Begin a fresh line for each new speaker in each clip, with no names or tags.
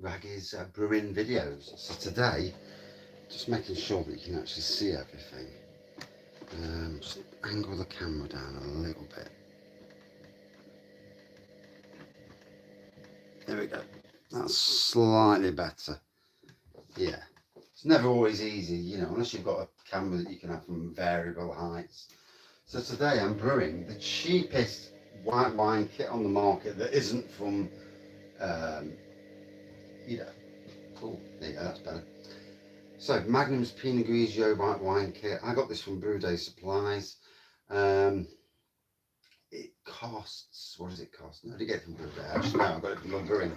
Wraggys brewing videos. So today, just making sure that you can actually see everything. Just angle the camera down a little bit. There we go. That's slightly better. Yeah. It's never always easy, you know, unless you've got a camera that you can have from variable heights. So today I'm brewing the cheapest white wine kit on the market that isn't from, you know, cool, there you go, that's better. So Magnum's Pinot Grigio white wine kit. I got this from Brew Day Supplies. It costs, what does it cost? No, I didn't get it from Brew Day. Actually, no, I got it from Brewing.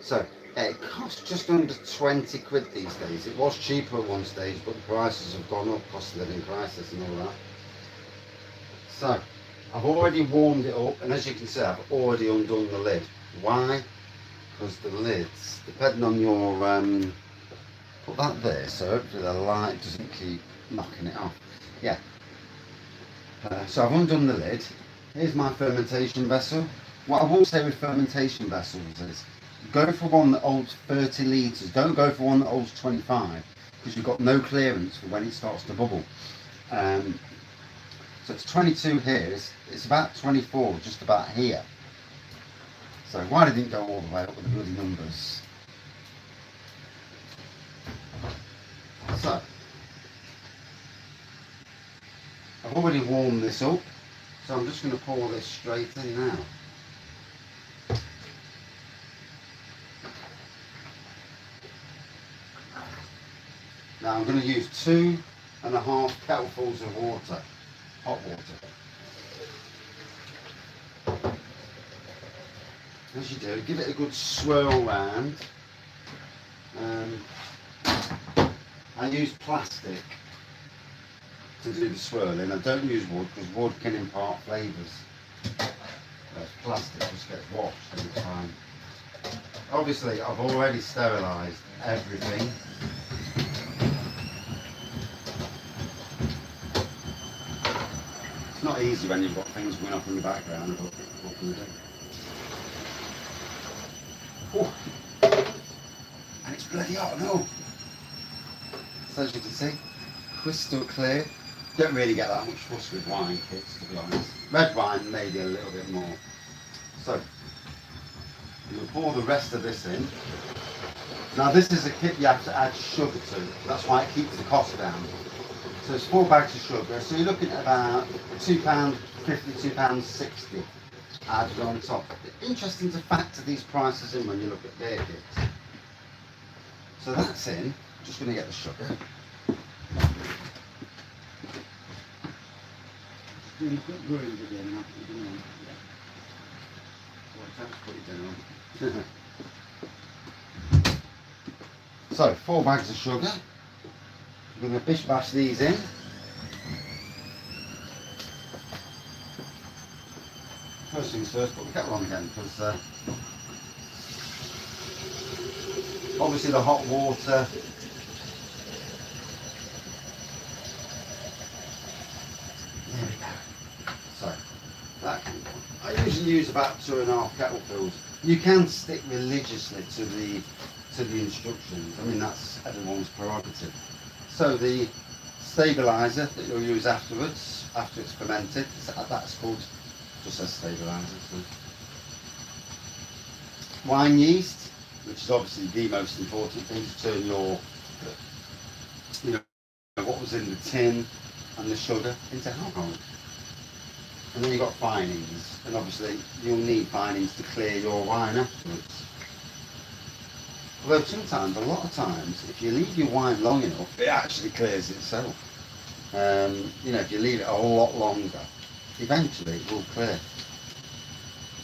So it costs just under 20 quid these days. It was cheaper at one stage, but the prices have gone up, cost of living crisis and all that. So I've already warmed it up, and as you can see, I've already undone the lid. Why? Because the lids, depending on your put that there, so hopefully the light doesn't keep knocking it off. Yeah. So I've undone the lid. Here's my fermentation vessel. What I will say with fermentation vessels is, go for one that holds 30 litres. Don't go for one that holds 25, because you've got no clearance for when it starts to bubble. So it's 22 here. It's about 24, just about here. So why did it go all the way up with the bloody numbers? So I've already warmed this up, so I'm just going to pour this straight in now. Now I'm going to use 2.5 kettlefuls of water, hot water. As you do, give it a good swirl round. I use plastic to do the swirling. I don't use wood because wood can impart flavours. Whereas plastic just gets washed every time. Obviously, I've already sterilised everything. It's not easy when you've got things going off in the background, but what can you do? Oh. And it's bloody hot, no. So as you can see, crystal clear. Don't really get that much fuss with wine kits, to be honest. Red wine maybe a little bit more. So I'm going to pour the rest of this in. Now this is a kit you have to add sugar to. That's why it keeps the cost down. So it's 4 bags of sugar. So you're looking at about £2.50, £2.60 added on top. It's interesting to factor these prices in when you look at beer kits. So that's in. I'm just going to get the sugar. Doing a quick brewing again. Put it down. So 4 bags of sugar. I'm going to bish bash these in. First things first, put the kettle on again, because obviously the hot water there we go. So that can go. I usually use about 2.5 kettlefills. You can stick religiously to the instructions. I mean, that's everyone's prerogative. So the stabiliser that you'll use afterwards, after it's fermented, that's called, just as stabiliser. So. Wine yeast, which is obviously the most important thing to turn your, you know, what was in the tin and the sugar into alcohol. And then you've got finings, and obviously you'll need finings to clear your wine afterwards. Although sometimes, a lot of times, if you leave your wine long enough, it actually clears itself. You know, if you leave it a lot longer, eventually it will clear.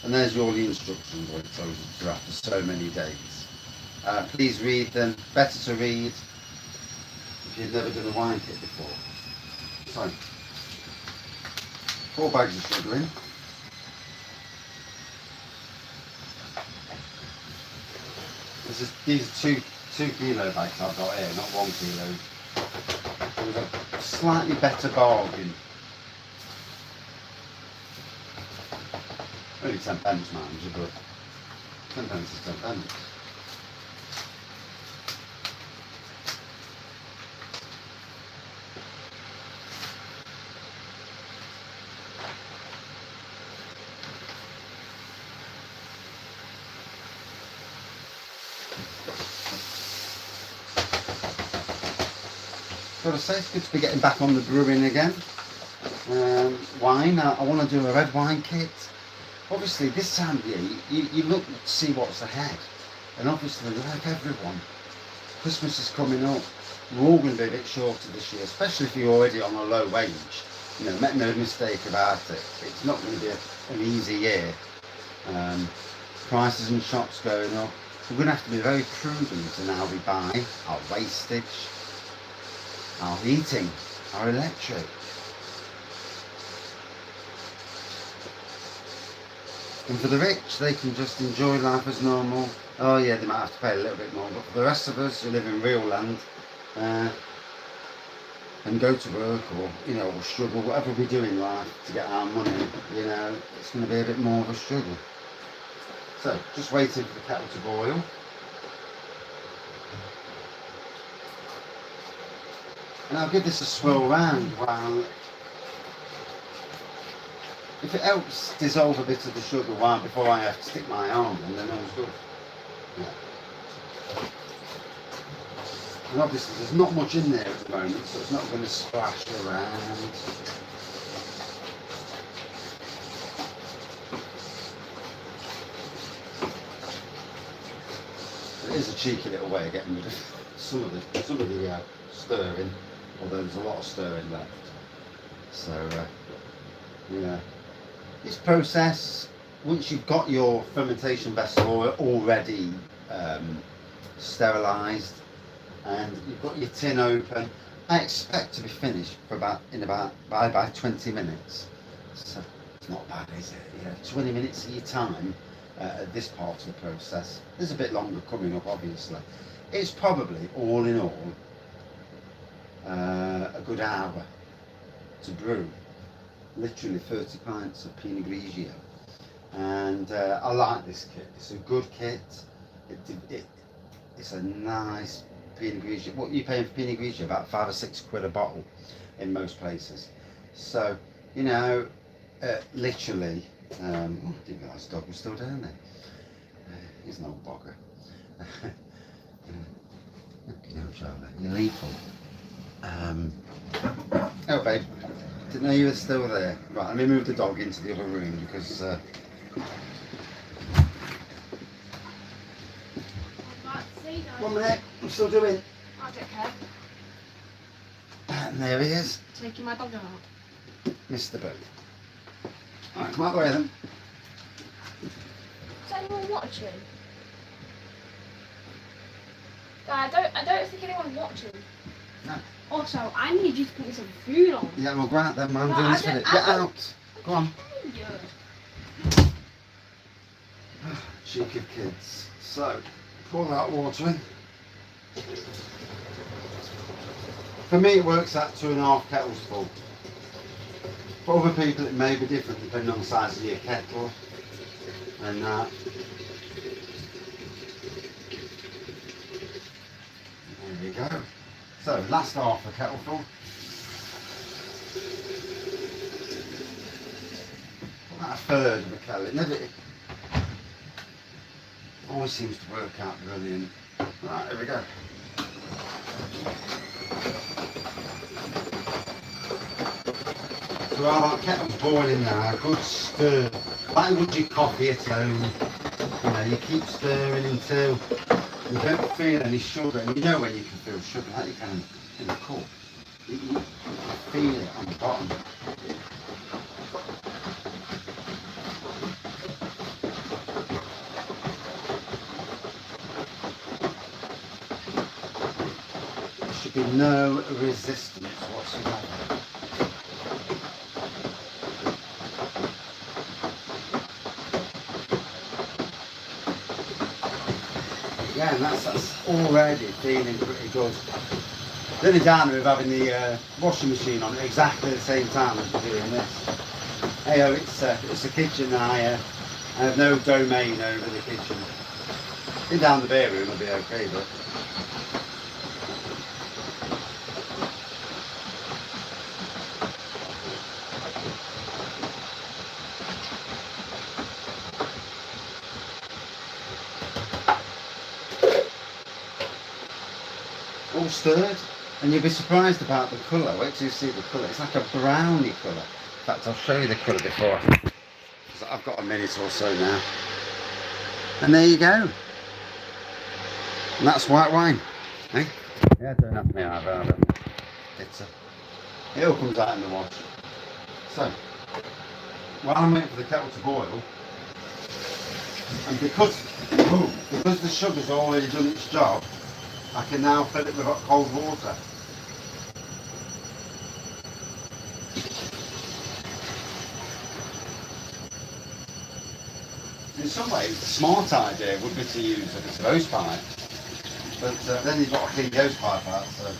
And there's all the instructions where it tells you to after so many days. Please read them. Better to read if you've never done a wine kit before. So, 4 bags of sugar in. These are 2 kilo bags I've got here, not 1 kilo. So we've got a slightly better bargain. Only 10 pence, man, which is good. Sometimes it's done. Got to say, it's good to be getting back on the brewing again. Wine, I want to do a red wine kit. Obviously, this time of year, you look to see what's ahead. And obviously, like everyone, Christmas is coming up. We're all going to be a bit shorter this year, especially if you're already on a low wage. You know, make no mistake about it. It's not going to be an easy year. Prices in shops going up. So we're going to have to be very prudent in how we buy, our wastage, our heating, our electric. And for the rich, they can just enjoy life as normal. Oh yeah, they might have to pay a little bit more, but for the rest of us who live in real land and go to work, or you know, or struggle, whatever we do in life to get our money, you know, it's going to be a bit more of a struggle. So, just waiting for the kettle to boil. And I'll give this a swirl round while, if it helps dissolve a bit of the sugar while before I have to stick my arm in, then all's good. Yeah. And obviously there's not much in there at the moment, so it's not going to splash around. It is a cheeky little way of getting rid of some of the stirring, although there's a lot of stirring left. So yeah, this process, once you've got your fermentation vessel already sterilised and you've got your tin open, I expect to be finished for by 20 minutes. So it's not bad, is it? Yeah, 20 minutes of your time at this part of the process. There's a bit longer coming up, obviously. It's probably all in all a good hour to brew. Literally 30 pints of Pinot Grigio, and I like this kit. It's a good kit. It's a nice Pinot Grigio. What are you paying for Pinot Grigio? About £5 or £6 a bottle in most places. So you know, literally. I didn't realise the dog was still down there. He's an old bugger. You know, Charlie, you're lethal. Oh, babe. Didn't know you were still there. Right, let me move the dog into the other room because. One minute, I'm still doing.
I don't care.
And there he is.
Taking my dog out.
Mr. Boo. Alright, come out the way then.
Is anyone watching? I don't think anyone's watching.
No.
Also, I need you to put some food on.
Yeah, well, go out then, man.
No,
Doing this minute. Get out. Go on. Cheeky kids. So, pour that water in. For me, it works out 2.5 kettles full. For other people, it may be different depending on the size of your kettle and that. There you go. So, last half a kettle full. About a third of a kettle. It never always seems to work out brilliant. Right, here we go. So our kettle's boiling now, good stir. Like would your coffee at home. You know, you keep stirring until you don't feel any sugar. And you know when you can feel sugar, like you can in a cup. You feel it on the bottom. There should be no resistance whatsoever. Yeah, and that's already feeling pretty good. The only downer of having the washing machine on at exactly the same time as we're doing this. Hey, it's a kitchen. I have no domain over the kitchen. In down the beer room will be okay, but all stirred, and you'll be surprised about the colour. Wait till you see the colour. It's like a browny colour. In fact, I'll show you the colour before. So I've got a minute or so now, and there you go. And that's white wine. Eh? Yeah, don't have me either. It all comes out in the wash. So, while I'm waiting for the kettle to boil, and because the sugar's already done its job, I can now fill it with hot cold water. In some ways, the smart idea would be to use a bit of hose pipe, but then you've got to clean the hose pipe out. So.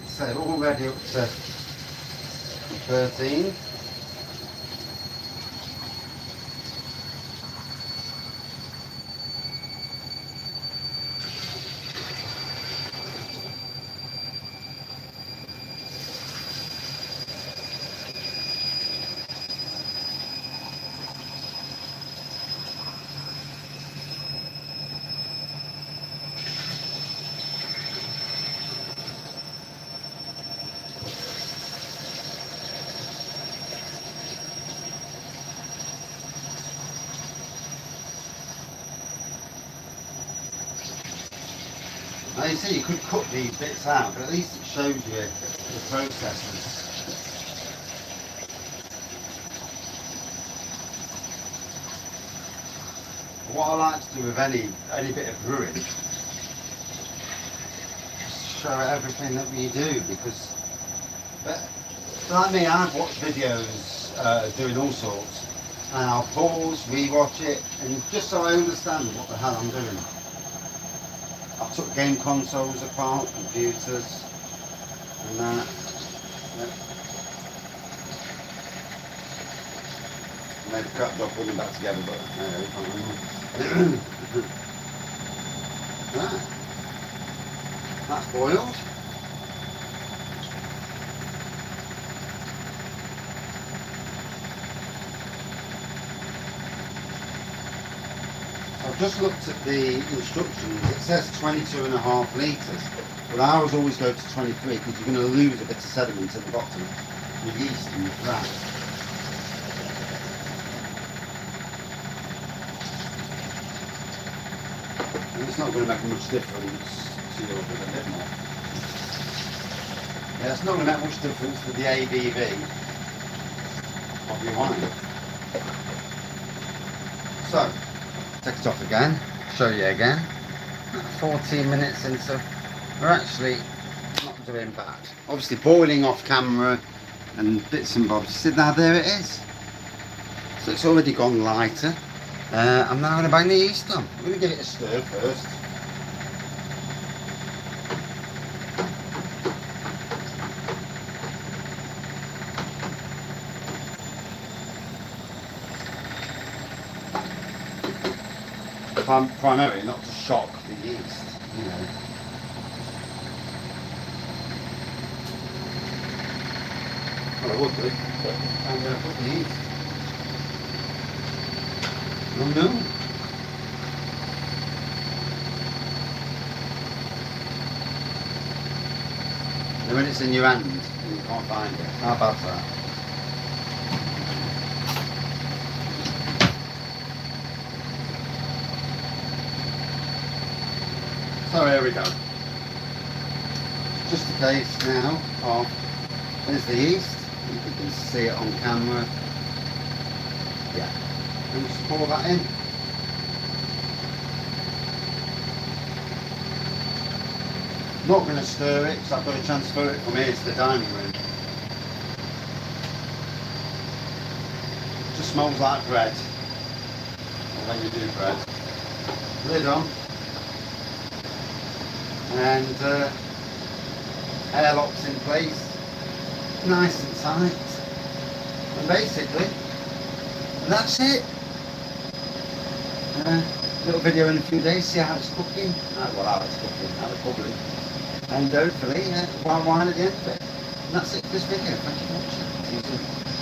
So already up to 13. Now you see you could cut these bits out, but at least it shows you the processes. What I like to do with any bit of brewing is show everything that we do, because like me, I've watched videos doing all sorts, and I'll pause, re-watch it, and just so I understand what the hell I'm doing. I took game consoles apart, computers, and that. Yep. Made a crap job putting them back together, but we can't remember. That's boiled. I've just looked at the instructions. It says 22.5 litres, but ours always go to 23 because you're going to lose a bit of sediment at the bottom, the yeast and the fat. And it's not going to make much difference to your a bit more. Yeah, it's not going to make much difference to the ABV of your wine. So, take it off again, show you again. 14 minutes into, we're actually not doing bad. Obviously boiling off camera and bits and bobs. See, now there it is. So it's already gone lighter. I'm now going to bang the yeast on. I'm going to give it a stir first. Primarily not to shock the yeast, you know. Well, I would do, but I'm going to put the yeast. Oh no. And when it's in your hand, you can't find it. How bad's that? So here we go. Just a case now of, there's the yeast, you can see it on camera. Yeah, and just pour that in. Not going to stir it because I've got to transfer it from here to the dining room. just smells like bread. Or when you do bread. Lid on. And airlocks in place. Nice and tight. And basically, that's it. Little video in a few days, see how it's cooking. Well, how it's cooking, how it's bubbling. And hopefully, wild wine at the end of it. And that's it for this video. Thank you for watching. See you soon.